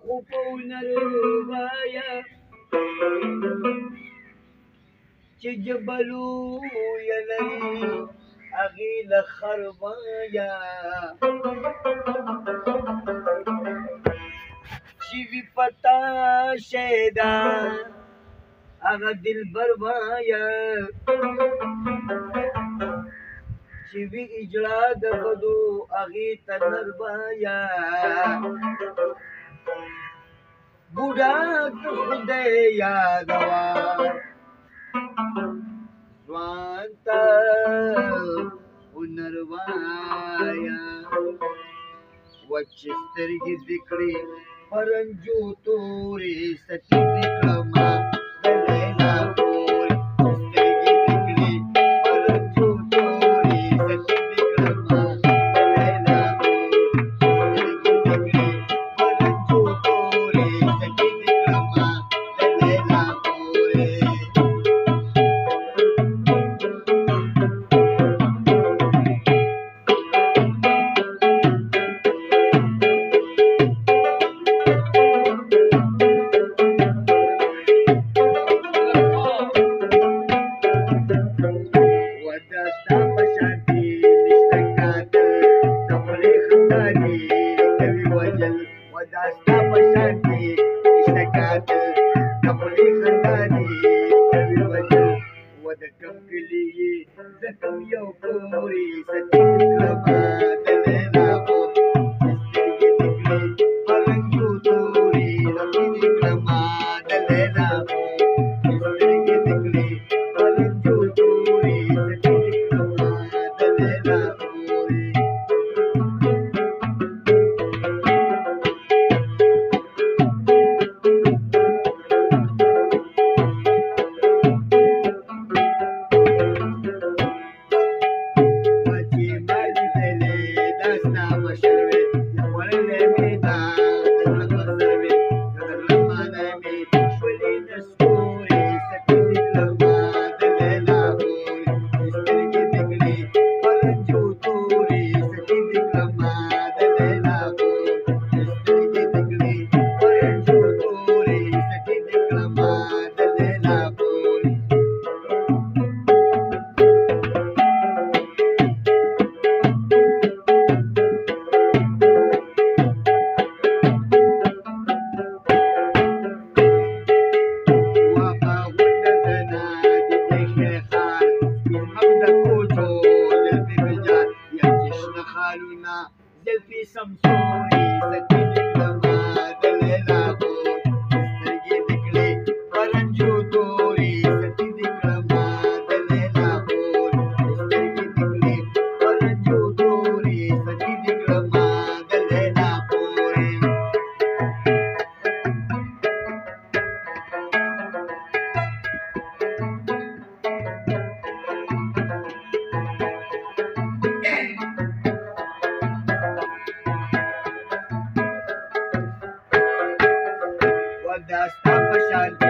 خو په ونروایا چې جبلو یلری اغي لخروایا چې وی پتا شیدا اغه دلبر وایا چې وی اجرا د بدو اغي تنر وایا بوډا خدای یادوا ځوانتا ونروایا وچې سترګې ذکرې پرنجو تورې سټې ذکرما د لیلا پورې سترګې ذکرې پرنجو تورې سټې ذکرما د لیلا پورې سترګې ذکرې پرنجو تورې سټې ذکرما د لیلا پورې وداستا پشانتی اشتکاتل کمولی خندانی کوي وجل ود کم کلی زکم یو پوری ستی کلما دلینا پو سترگی دکلی پرنجو توری ستی کلما دلینا پو سترگی دکلی پرنجو توری ستی کلما دلینا پوری زلفي سمسوري ستي دکلما دلیلا پور سترگی دکلی پرنجو توری ستي دکلما دلیلا پور سترگی دکلی پرنجو توری ستي دکلما دلیلا پوری وداستا پشانتی